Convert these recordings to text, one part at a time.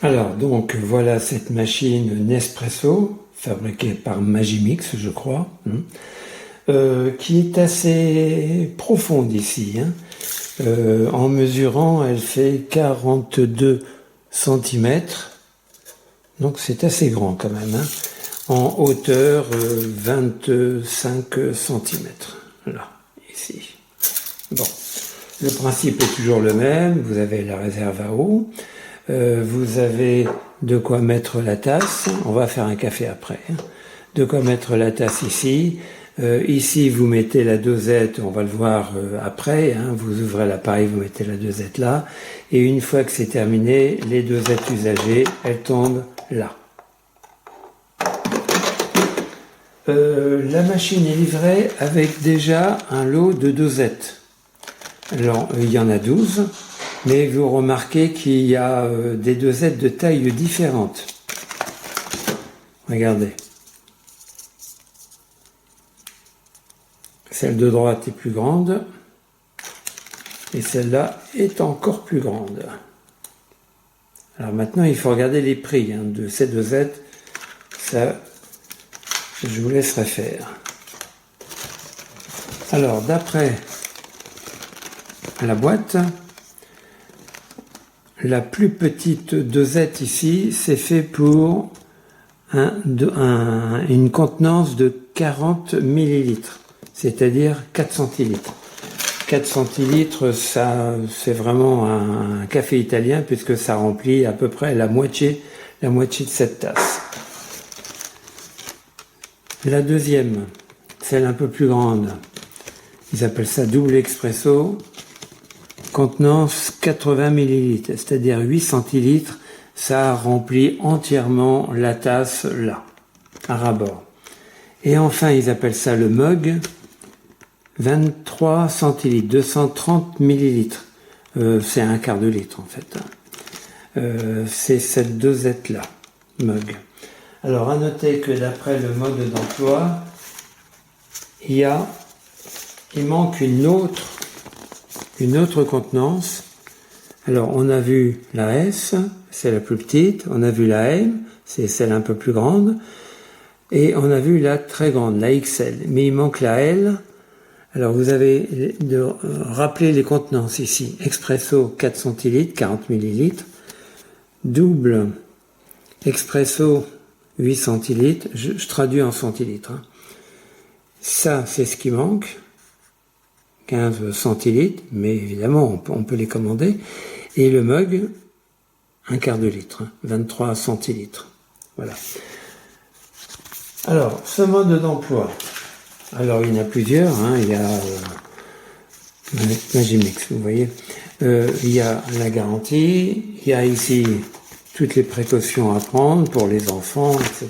Alors, donc, voilà cette machine Nespresso, fabriquée par Magimix, je crois, qui est assez profonde ici. En mesurant, elle fait 42 centimètres, donc c'est assez grand quand même. En hauteur, 25 centimètres, là, ici. Bon, le principe est toujours le même, vous avez la réserve à eau. Vous avez de quoi mettre la tasse, on va faire un café après, de quoi mettre la tasse ici. Ici vous mettez la dosette, on va le voir après, vous ouvrez l'appareil, vous mettez la dosette là, et une fois que c'est terminé, les dosettes usagées, elles tombent là. La machine est livrée avec déjà un lot de dosettes. Alors il y en a 12. Mais vous remarquez qu'il y a des dosettes de taille différentes. Regardez. Celle de droite est plus grande. Et celle-là est encore plus grande. Alors maintenant, il faut regarder les prix de ces dosettes. Ça, je vous laisserai faire. Alors, d'après la boîte, la plus petite dosette ici, c'est fait pour une contenance de 40 millilitres, c'est-à-dire 4 centilitres. 4 centilitres, ça, c'est vraiment un café italien puisque ça remplit à peu près la moitié de cette tasse. La deuxième, celle un peu plus grande, ils appellent ça double expresso. Contenance 80 millilitres, c'est-à-dire 8 centilitres, ça remplit entièrement la tasse là, à ras-bord. Et enfin, ils appellent ça le mug, 23 centilitres, 230 millilitres. C'est un quart de litre en fait. C'est cette dosette-là, mug. Alors, à noter que d'après le mode d'emploi, il manque une autre contenance. Alors on a vu la S, c'est la plus petite, on a vu la M, c'est celle un peu plus grande, et on a vu la très grande, la XL, mais il manque la L. Alors vous avez de rappeler les contenances ici, expresso 4 centilitres, 40 millilitres, double expresso 8 centilitres, je traduis en centilitres. Ça c'est ce qui manque. 15 centilitres, mais évidemment on peut les commander, et le mug, un quart de litre, 23 centilitres. Voilà. Alors, ce mode d'emploi, alors il y en a plusieurs, il y a Magimix, vous voyez, il y a la garantie, il y a ici toutes les précautions à prendre pour les enfants, etc.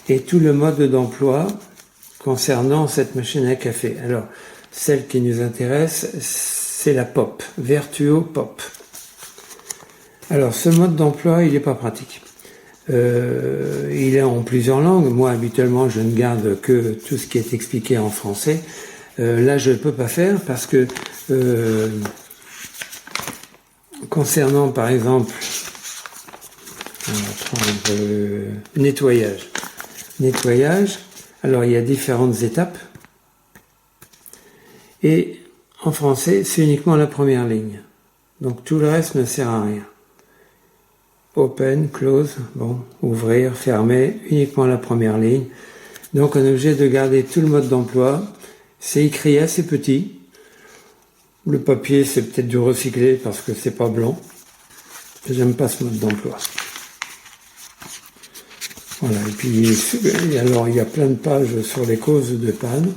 Et tout le mode d'emploi concernant cette machine à café. Alors, celle qui nous intéresse, c'est la Pop, Vertuo Pop. Alors, ce mode d'emploi, il n'est pas pratique. Il est en plusieurs langues. Moi, habituellement, je ne garde que tout ce qui est expliqué en français. Là, je ne peux pas faire parce que, concernant, par exemple, on va prendre nettoyage. Nettoyage, alors il y a différentes étapes. Et en français, c'est uniquement la première ligne. Donc tout le reste ne sert à rien. Open, close, bon, ouvrir, fermer, uniquement la première ligne. Donc on est obligé de garder tout le mode d'emploi. C'est écrit assez petit. Le papier, c'est peut-être du recyclé parce que c'est pas blanc. J'aime pas ce mode d'emploi. Voilà, et puis alors il y a plein de pages sur les causes de panne.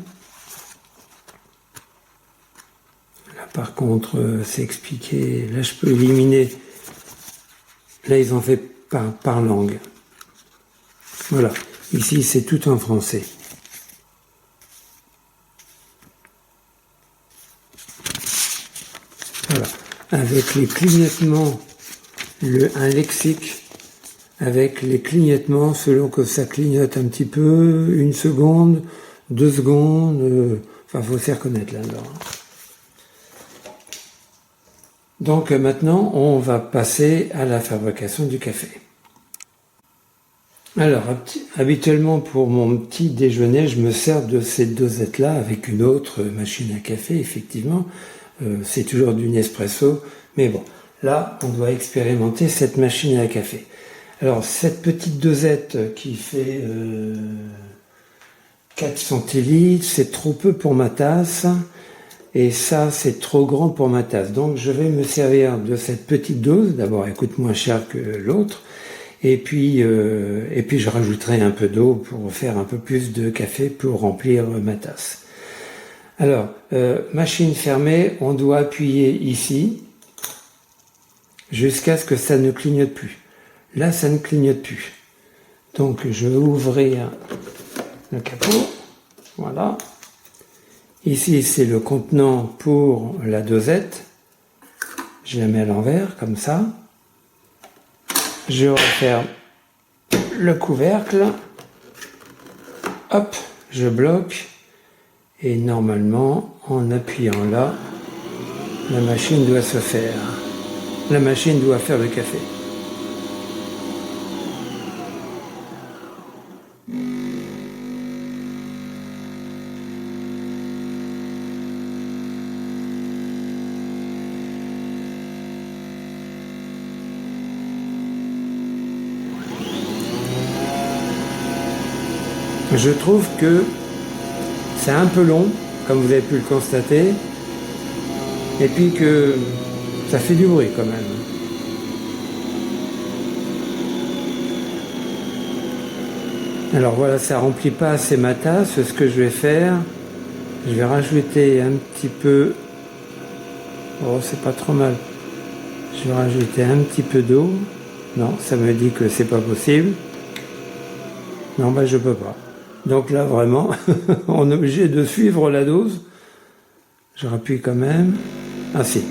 Par contre, c'est expliqué. Là, je peux éliminer. Là, ils ont fait par langue. Voilà. Ici, c'est tout en français. Voilà. Avec les clignotements, un lexique, avec les clignotements selon que ça clignote un petit peu, 1 seconde, 2 secondes. Enfin, faut s'y reconnaître là-dedans. Donc maintenant, on va passer à la fabrication du café. Alors, habituellement pour mon petit déjeuner, je me sers de cette dosette-là avec une autre machine à café, effectivement. C'est toujours du Nespresso, mais bon, là, on doit expérimenter cette machine à café. Alors, cette petite dosette qui fait 4 centilitres, c'est trop peu pour ma tasse, et ça, c'est trop grand pour ma tasse. Donc, je vais me servir de cette petite dose. D'abord, elle coûte moins cher que l'autre. Et puis je rajouterai un peu d'eau pour faire un peu plus de café pour remplir ma tasse. Alors, machine fermée, on doit appuyer ici jusqu'à ce que ça ne clignote plus. Là, ça ne clignote plus. Donc, je vais ouvrir le capot. Voilà. Ici, c'est le contenant pour la dosette. Je la mets à l'envers, comme ça. Je referme le couvercle, hop, je bloque, et normalement, en appuyant là, la machine doit se faire. La machine doit faire le café. Je trouve que c'est un peu long, comme vous avez pu le constater, et puis que ça fait du bruit quand même. Alors voilà, ça remplit pas assez ma tasse. Ce que je vais faire, je vais rajouter un petit peu, oh c'est pas trop mal, je vais rajouter un petit peu d'eau. Non, ça me dit que c'est pas possible. Non, bah je peux pas. Donc là, vraiment, on est obligé de suivre la dose. Je rappuie quand même. Ah si.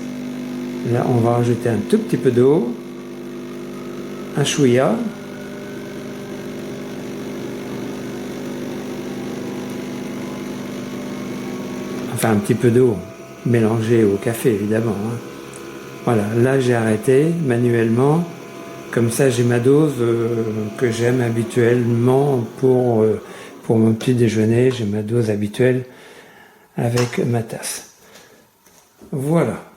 Là, on va rajouter un tout petit peu d'eau. Un chouïa. Enfin, un petit peu d'eau mélangée au café, évidemment. Hein. Voilà, là, j'ai arrêté manuellement. Comme ça, j'ai ma dose que j'aime habituellement pour mon petit déjeuner. J'ai ma dose habituelle avec ma tasse. Voilà.